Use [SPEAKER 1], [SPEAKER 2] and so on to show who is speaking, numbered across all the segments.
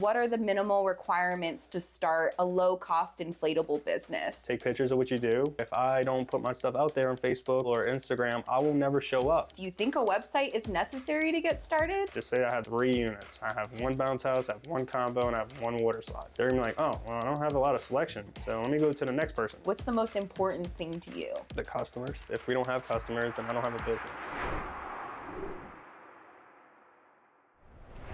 [SPEAKER 1] What are the minimal requirements to start a low-cost inflatable business?
[SPEAKER 2] Take pictures of what you do. If I don't put my stuff out there on Facebook or Instagram, I will never show up.
[SPEAKER 1] Do you think a website is necessary to get started?
[SPEAKER 2] Just say I have 3 units. I have 1 bounce house, I have 1 combo, and I have 1 water slide. They're gonna be like, oh, well, I don't have a lot of selection, so let me go to the next person.
[SPEAKER 1] What's the most important thing to you?
[SPEAKER 2] The customers. If we don't have customers, then I don't have a business.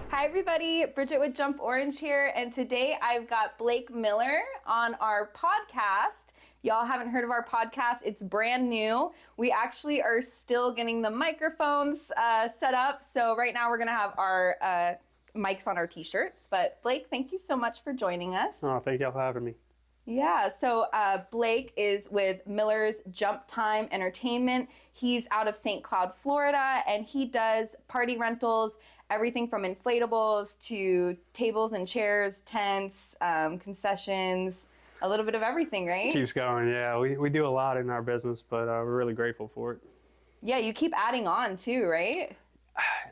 [SPEAKER 1] Hi everybody, Bridget with Jump Orange here, and today I've got Blake Miller on our podcast. Y'all haven't heard of our podcast, it's brand new. We actually are still getting the microphones set up, so right now we're gonna have our mics on our t-shirts. But Blake, thank you so much for joining us.
[SPEAKER 2] Oh, thank y'all for having me.
[SPEAKER 1] Yeah, so Blake is with Miller's Jump Time Entertainment. He's out of St. Cloud, Florida, and he does party rentals, everything from inflatables to tables and chairs, tents, concessions, a little bit of everything, right?
[SPEAKER 2] Keeps going, yeah. We do a lot in our business, but we're really grateful for it.
[SPEAKER 1] Yeah, you keep adding on too, right?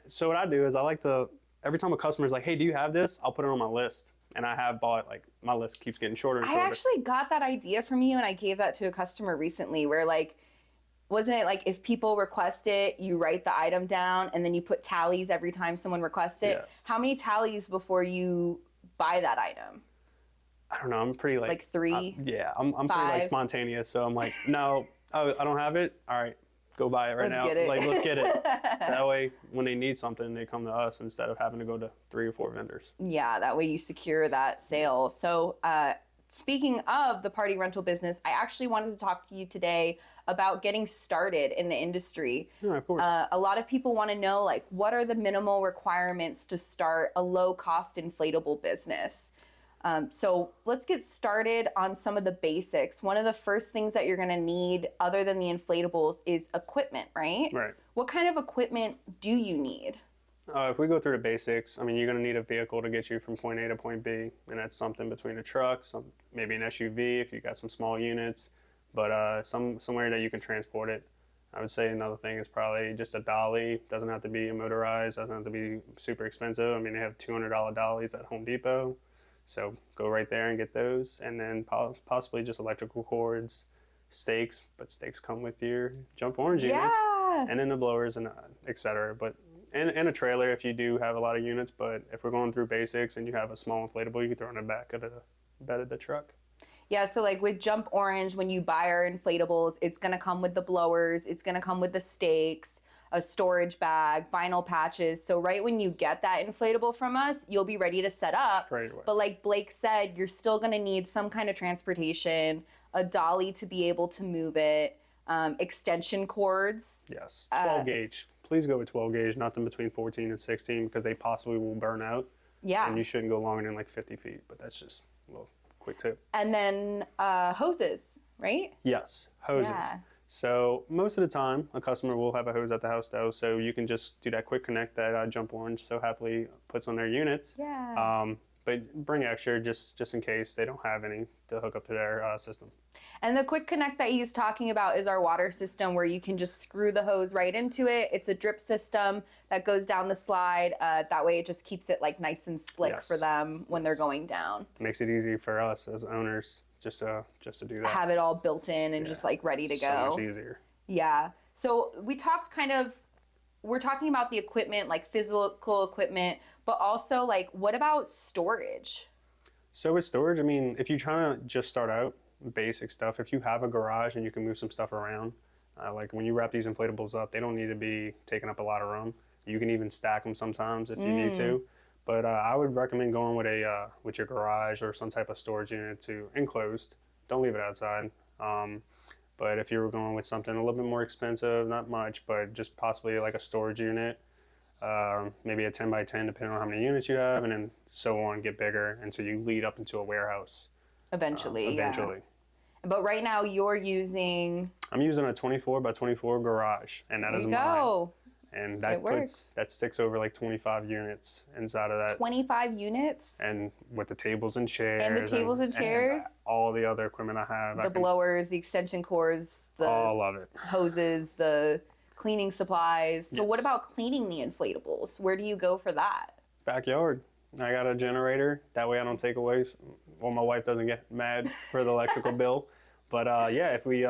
[SPEAKER 2] So what I do is I like to, every time a customer's like, hey, do you have this? I'll put it on my list. And I have bought, like, my list keeps getting shorter and shorter.
[SPEAKER 1] I actually got that idea from you, and I gave that to a customer recently where, like, wasn't it like if people request it, you write the item down and then you put tallies every time someone requests it?
[SPEAKER 2] Yes.
[SPEAKER 1] How many tallies before you buy that item?
[SPEAKER 2] I don't know. I'm pretty like
[SPEAKER 1] 3?
[SPEAKER 2] Yeah, I'm pretty like spontaneous. So I'm like, no, oh, I don't have it. All right, go buy it right now.
[SPEAKER 1] Get it.
[SPEAKER 2] Like, let's get it. That way, when they need something, they come to us instead of having to go to 3 or 4 vendors.
[SPEAKER 1] Yeah, that way you secure that sale. So speaking of the party rental business, I actually wanted to talk to you today about getting started in the industry.
[SPEAKER 2] Yeah, of course.
[SPEAKER 1] A lot of people want to know, like, what are the minimal requirements to start a low-cost inflatable business? So let's get started on some of the basics. One of the first things that you're going to need, other than the inflatables, is equipment, right?
[SPEAKER 2] Right.
[SPEAKER 1] What kind of equipment do you need?
[SPEAKER 2] If we go through the basics, I mean, you're going to need a vehicle to get you from point A to point B, and that's something between a truck, maybe an SUV if you got some small units, but somewhere that you can transport it. I would say another thing is probably just a dolly. Doesn't have to be motorized, doesn't have to be super expensive. I mean, they have $200 dollies at Home Depot, so go right there and get those, and then possibly just electrical cords, stakes, but stakes come with your Jump Orange units, and then the blowers and etc. But and a trailer if you do have a lot of units. But if we're going through basics and you have a small inflatable, you can throw it in the back of the bed of the truck.
[SPEAKER 1] Yeah, so like with Jump Orange, when you buy our inflatables, it's gonna come with the blowers, it's gonna come with the stakes, a storage bag, vinyl patches. So right when you get that inflatable from us, you'll be ready to set up.
[SPEAKER 2] Straight away.
[SPEAKER 1] But like Blake said, you're still gonna need some kind of transportation, a dolly to be able to move it, extension cords.
[SPEAKER 2] Yes, 12 gauge. Please go with 12 gauge, nothing between 14 and 16 because they possibly will burn out.
[SPEAKER 1] Yeah.
[SPEAKER 2] And you shouldn't go longer than like 50 feet, but that's just a little quick tip.
[SPEAKER 1] And then hoses, right?
[SPEAKER 2] Yes, hoses.
[SPEAKER 1] Yeah.
[SPEAKER 2] So most of the time, a customer will have a hose at the house though, so you can just do that quick connect that Jump Orange so happily puts on their units.
[SPEAKER 1] Yeah.
[SPEAKER 2] But bring extra just in case they don't have any to hook up to their system.
[SPEAKER 1] And the quick connect that he's talking about is our water system where you can just screw the hose right into it. It's a drip system that goes down the slide. That way it just keeps it like nice and slick for them when they're going down.
[SPEAKER 2] Makes it easy for us as owners just to do that.
[SPEAKER 1] Have it all built in and just like ready to go.
[SPEAKER 2] So much easier.
[SPEAKER 1] Yeah. So we talked we're talking about the equipment, like physical equipment, but also like what about storage?
[SPEAKER 2] So with storage, I mean, if you're trying to just start out, basic stuff, if you have a garage and you can move some stuff around, like when you wrap these inflatables up, they don't need to be taking up a lot of room. You can even stack them sometimes if you need to. But I would recommend going with your garage or some type of storage unit to enclosed. Don't leave it outside. But if you were going with something a little bit more expensive, not much, but just possibly like a storage unit, maybe a 10 by 10 depending on how many units you have, and then so on, get bigger until you lead up into a warehouse.
[SPEAKER 1] Eventually.
[SPEAKER 2] Yeah.
[SPEAKER 1] But right now you're using...
[SPEAKER 2] I'm using a 24 by 24 garage, and that is mine. And that sticks over like 25 units inside of that.
[SPEAKER 1] 25 units?
[SPEAKER 2] And with the tables and chairs.
[SPEAKER 1] And the tables and chairs?
[SPEAKER 2] And all the other equipment I have.
[SPEAKER 1] The blowers, the extension cords, the
[SPEAKER 2] all of it.
[SPEAKER 1] hoses, the cleaning supplies. So what about cleaning the inflatables? Where do you go for that?
[SPEAKER 2] Backyard. I got a generator. That way I don't take away, well, my wife doesn't get mad for the electrical bill. But yeah, if we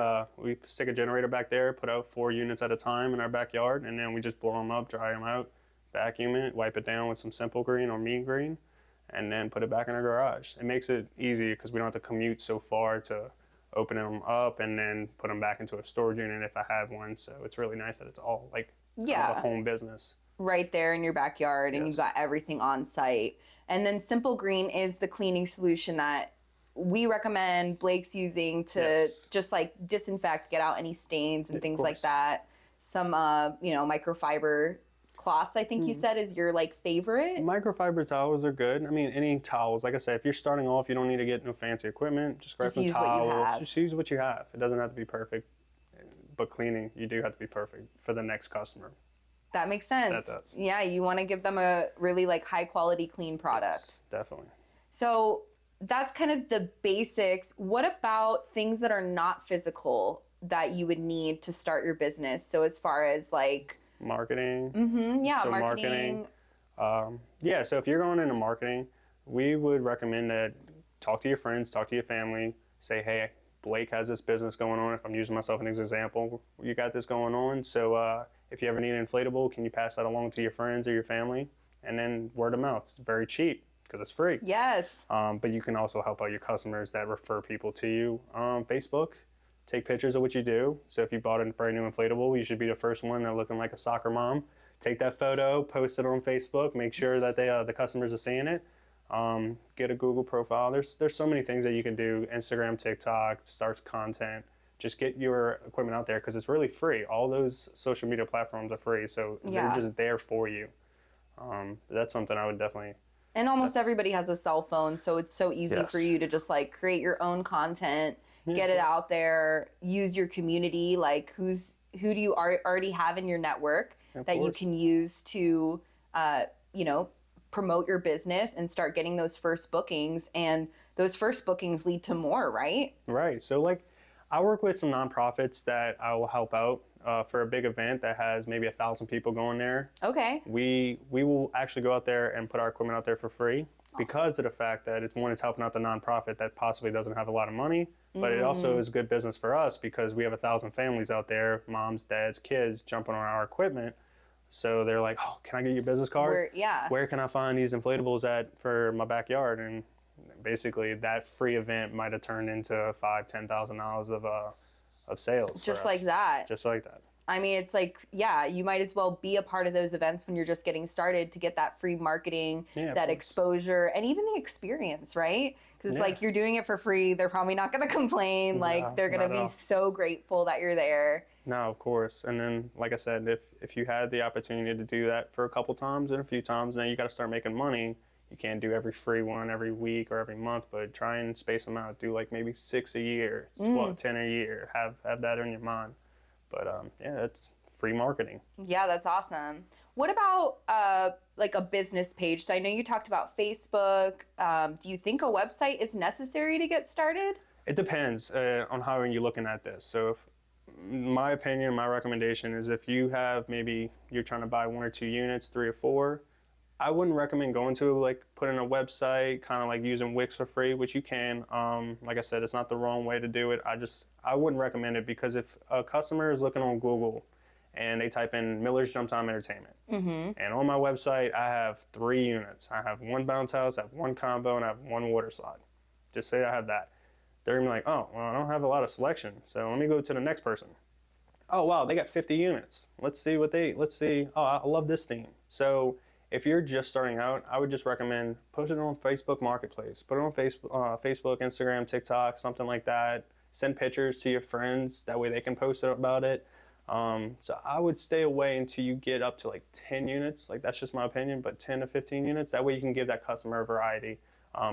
[SPEAKER 2] stick a generator back there, put out 4 units at a time in our backyard, and then we just blow them up, dry them out, vacuum it, wipe it down with some Simple Green or Mean Green, and then put it back in our garage. It makes it easy because we don't have to commute so far to open them up and then put them back into a storage unit if I have one. So it's really nice that it's all like kind of a home business.
[SPEAKER 1] Right there in your backyard, and
[SPEAKER 2] Yes.
[SPEAKER 1] you've got everything on site. And then Simple Green is the cleaning solution that we recommend Blake's using to
[SPEAKER 2] Yes.
[SPEAKER 1] just like disinfect, get out any stains and
[SPEAKER 2] Of
[SPEAKER 1] things like
[SPEAKER 2] course.
[SPEAKER 1] that. Some, microfiber cloths, I think you said, is your like favorite.
[SPEAKER 2] Microfiber towels are good. I mean, any towels. Like I said, if you're starting off, you don't need to get no fancy equipment. Just grab
[SPEAKER 1] Just
[SPEAKER 2] some
[SPEAKER 1] use what you
[SPEAKER 2] towels.
[SPEAKER 1] have.
[SPEAKER 2] Just use what you have. It doesn't have to be perfect. But cleaning, you do have to be perfect for the next customer.
[SPEAKER 1] That makes sense.
[SPEAKER 2] That does.
[SPEAKER 1] Yeah, you want to give them a really like high quality clean product.
[SPEAKER 2] Yes, definitely.
[SPEAKER 1] So that's kind of the basics. What about things that are not physical that you would need to start your business? So as far as like
[SPEAKER 2] Marketing.
[SPEAKER 1] yeah,
[SPEAKER 2] So
[SPEAKER 1] marketing.
[SPEAKER 2] Yeah, so if you're going into marketing, we would recommend that talk to your friends, talk to your family, say, hey, Blake has this business going on. If I'm using myself as an example, you got this going on. So if you ever need an inflatable, can you pass that along to your friends or your family? And then word of mouth. It's very cheap because it's free.
[SPEAKER 1] Yes.
[SPEAKER 2] But you can also help out your customers that refer people to you. Facebook, take pictures of what you do. So if you bought a brand new inflatable, you should be the first one that looking like a soccer mom. Take that photo, post it on Facebook, make sure that the customers are seeing it. Get a Google profile. There's so many things that you can do. Instagram, TikTok, start content. Just get your equipment out there because it's really free. All those social media platforms are free, so they're just there for you. That's something I would definitely.
[SPEAKER 1] And almost everybody has a cell phone, so it's so easy
[SPEAKER 2] Yes.
[SPEAKER 1] for you to just like create your own content, get
[SPEAKER 2] of
[SPEAKER 1] it
[SPEAKER 2] course.
[SPEAKER 1] out there, use your community. Like who do you already have in your network
[SPEAKER 2] Of
[SPEAKER 1] that you
[SPEAKER 2] course.
[SPEAKER 1] can use to, promote your business and start getting those first bookings, and those first bookings lead to more, right?
[SPEAKER 2] Right. So like, I work with some nonprofits that I will help out for a big event that has maybe 1,000 people going there.
[SPEAKER 1] Okay.
[SPEAKER 2] We will actually go out there and put our equipment out there for free because of the fact that it's helping out the nonprofit that possibly doesn't have a lot of money, but it also is good business for us because we have 1,000 families out there, moms, dads, kids jumping on our equipment. So they're like, oh, can I get your business card? Where can I find these inflatables at for my backyard? And basically that free event might have turned into $5,000-$10,000 of sales.
[SPEAKER 1] Just
[SPEAKER 2] for us.
[SPEAKER 1] like that.
[SPEAKER 2] Just like that.
[SPEAKER 1] I mean, it's like, yeah, you might as well be a part of those events when you're just getting started to get that free marketing,
[SPEAKER 2] Yeah, of
[SPEAKER 1] that
[SPEAKER 2] course.
[SPEAKER 1] exposure, and even the experience, right? Because it's
[SPEAKER 2] Yeah.
[SPEAKER 1] like you're doing it for free. They're probably not going to complain. Like
[SPEAKER 2] No,
[SPEAKER 1] they're going to
[SPEAKER 2] not at
[SPEAKER 1] be
[SPEAKER 2] all.
[SPEAKER 1] so grateful that you're there.
[SPEAKER 2] No, of course. And then, like I said, if you had the opportunity to do that for a couple times and a few times, then you got to start making money. You can't do every free one every week or every month, but try and space them out. Do like maybe 6 a year, 12, 10 a year. Have that in your mind. But yeah, it's free marketing.
[SPEAKER 1] Yeah, that's awesome. What about like a business page? So I know you talked about Facebook. Do you think a website is necessary to get started?
[SPEAKER 2] It depends on how you're looking at this. So, my opinion, my recommendation is if you have maybe you're trying to buy 1 or 2 units, 3 or 4, I wouldn't recommend going to like putting a website, kind of like using Wix for free, which you can. Like I said, it's not the wrong way to do it. I wouldn't recommend it because if a customer is looking on Google and they type in Miller's Jump Time Entertainment, and on my website I have 3 units. I have 1 bounce house, I have 1 combo, and I have 1 water slide. Just say I have that. They're gonna be like, oh, well, I don't have a lot of selection, so let me go to the next person. Oh wow, they got 50 units. Let's see. Oh, I love this theme. So if you're just starting out, I would just recommend put it on Facebook Marketplace. Put it on Facebook, Instagram, TikTok, something like that. Send pictures to your friends. That way they can post about it. So I would stay away until you get up to like 10 units. Like that's just my opinion, but 10 to 15 units. That way you can give that customer a variety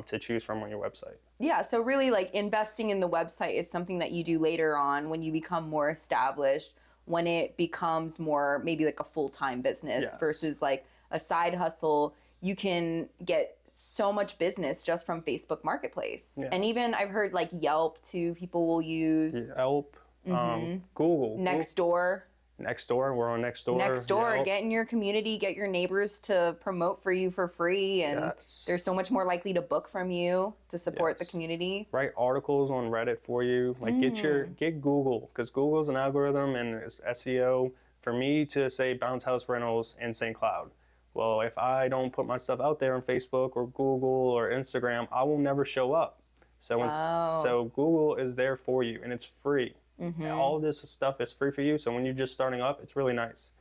[SPEAKER 2] to choose from on your website.
[SPEAKER 1] Yeah, so really like investing in the website is something that you do later on when you become more established, when it becomes more maybe like a full-time business
[SPEAKER 2] Yes.
[SPEAKER 1] versus like a side hustle. You can get so much business just from Facebook Marketplace.
[SPEAKER 2] Yes.
[SPEAKER 1] And even I've heard like Yelp too, people will use
[SPEAKER 2] Yelp, Google.
[SPEAKER 1] Nextdoor.
[SPEAKER 2] Nextdoor, we're on Nextdoor.
[SPEAKER 1] Nextdoor,
[SPEAKER 2] Yelp.
[SPEAKER 1] get in your community, get your neighbors to promote for you for free, and
[SPEAKER 2] Yes.
[SPEAKER 1] they're so much more likely to book from you to support the
[SPEAKER 2] Yes.
[SPEAKER 1] community.
[SPEAKER 2] Write articles on Reddit for you. Like get Google, because Google's an algorithm and it's SEO. For me to say bounce house rentals in St. Cloud, well, if I don't put my stuff out there on Facebook or Google or Instagram, I will never show up. So Google is there for you, and it's free. All of this stuff is free for you. So when you're just starting up, it's really nice.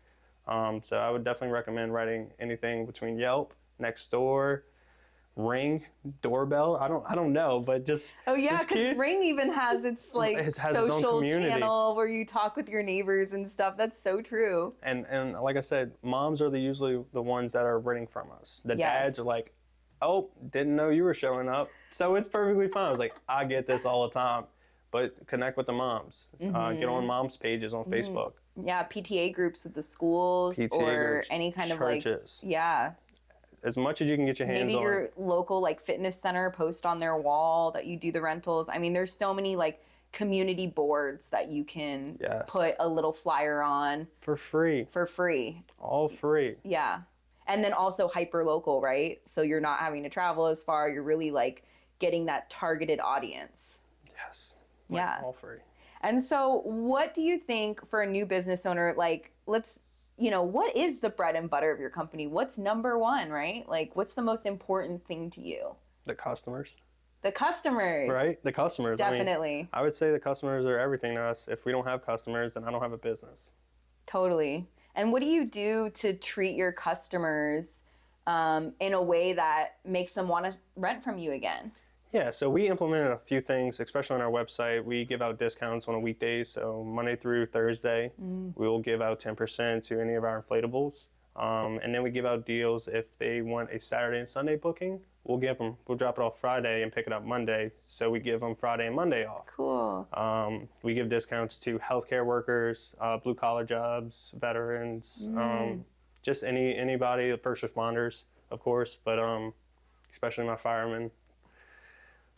[SPEAKER 2] So I would definitely recommend writing anything between Yelp, Nextdoor, Ring, Doorbell. I don't know, but just
[SPEAKER 1] Because Ring even has its like
[SPEAKER 2] its own
[SPEAKER 1] social
[SPEAKER 2] community.
[SPEAKER 1] channel where you talk with your neighbors and stuff. That's so true.
[SPEAKER 2] And like I said, moms are usually the ones that are renting from us. The dads are like, oh, didn't know you were showing up. So it's perfectly fine. I was like, I get this all the time. But connect with the moms. Get on moms pages on Facebook.
[SPEAKER 1] Yeah, PTA groups with the schools or any kind
[SPEAKER 2] churches.
[SPEAKER 1] of like,
[SPEAKER 2] as much as you can get your hands on.
[SPEAKER 1] Maybe your local like fitness center, post on their wall that you do the rentals. I mean, there's so many like community boards that you can put a little flyer on.
[SPEAKER 2] For free. All free.
[SPEAKER 1] Yeah. And then also hyper local, right? So you're not having to travel as far. You're really like getting that targeted audience.
[SPEAKER 2] Yes. All free.
[SPEAKER 1] And so what do you think for a new business owner, like what is the bread and butter of your company? What's number one, right? Like what's the most important thing to you?
[SPEAKER 2] The customers.
[SPEAKER 1] The customers.
[SPEAKER 2] Right? The customers.
[SPEAKER 1] Definitely.
[SPEAKER 2] I would say the customers are everything to us. If we don't have customers, then I don't have a business.
[SPEAKER 1] Totally. And what do you do to treat your customers in a way that makes them want to rent from you again?
[SPEAKER 2] Yeah, so we implemented a few things, especially on our website. We give out discounts on a weekday, so Monday through Thursday, we will give out 10% to any of our inflatables. And then we give out deals if they want a Saturday and Sunday booking. We'll drop it off Friday and pick it up Monday. So we give them Friday and Monday off.
[SPEAKER 1] Cool.
[SPEAKER 2] We give discounts to healthcare workers, blue collar jobs, veterans, just anybody, first responders, of course, but especially my firemen.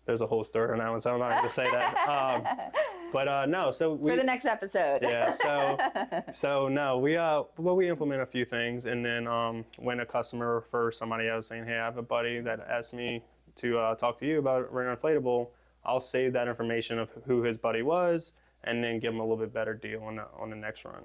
[SPEAKER 2] There's a whole story on that one, so I'm not going to say that. So we,
[SPEAKER 1] for the next episode.
[SPEAKER 2] We implement a few things, and then when a customer refers somebody else saying, hey, I have a buddy that asked me to talk to you about renting an inflatable, I'll save that information of who his buddy was, and then give him a little bit better deal on the next run.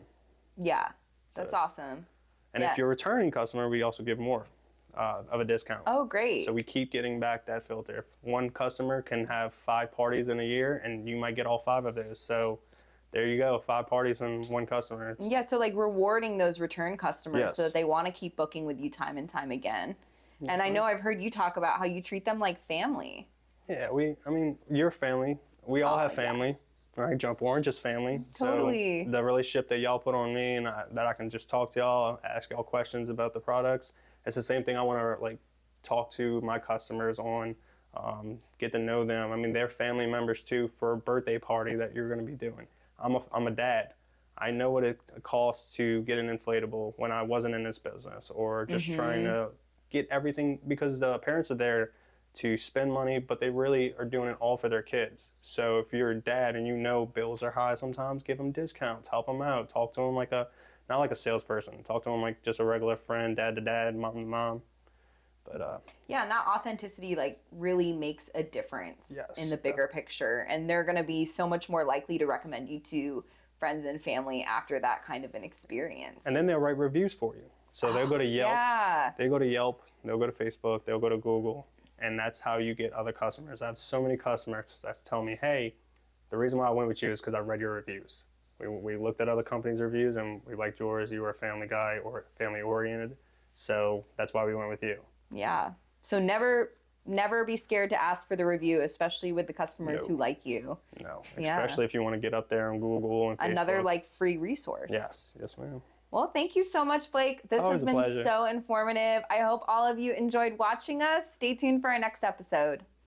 [SPEAKER 1] Yeah, that's awesome.
[SPEAKER 2] And if you're a returning customer, we also give more of a discount.
[SPEAKER 1] Oh, great.
[SPEAKER 2] So we keep getting back that filter. If one customer can have 5 parties in a year, and you might get all 5 of those. So there you go, 5 parties and 1 customer. So
[SPEAKER 1] like rewarding those return customers so that they want to keep booking with you time and time again. Yes, and I know I've heard you talk about how you treat them like family.
[SPEAKER 2] Yeah, you're family. We all have family. Right, Jump Orange is family.
[SPEAKER 1] Totally.
[SPEAKER 2] So the relationship that y'all put on me and that I can just talk to y'all, ask y'all questions about the products, it's the same thing I want to like talk to my customers on, get to know them. They're family members too for a birthday party that you're going to be doing. I'm a dad. I know what it costs to get an inflatable when I wasn't in this business, or just trying to get everything, because the parents are there to spend money, but they really are doing it all for their kids. So if you're a dad and you know bills are high sometimes, give them discounts, help them out, talk to them not like a salesperson, talk to them like just a regular friend, dad to dad, mom to mom. But
[SPEAKER 1] and that authenticity like really makes a difference in the bigger picture, and they're going to be so much more likely to recommend you to friends and family after that kind of an experience.
[SPEAKER 2] And then they'll write reviews for you. So they'll go to Yelp. They go to Yelp, they'll go to Facebook, they'll go to Google, and that's how you get other customers. I have so many customers that's telling me, hey, the reason why I went with you is because I read your reviews. We looked at other companies' reviews and we liked yours. You were a family guy or family oriented. So that's why we went with you.
[SPEAKER 1] Yeah. So never be scared to ask for the review, especially with the customers who like you.
[SPEAKER 2] No, especially if you want to get up there on Google and Facebook.
[SPEAKER 1] Another like free resource.
[SPEAKER 2] Yes, ma'am.
[SPEAKER 1] Well, thank you so much, Blake. This has been so informative. I hope all of you enjoyed watching us. Stay tuned for our next episode.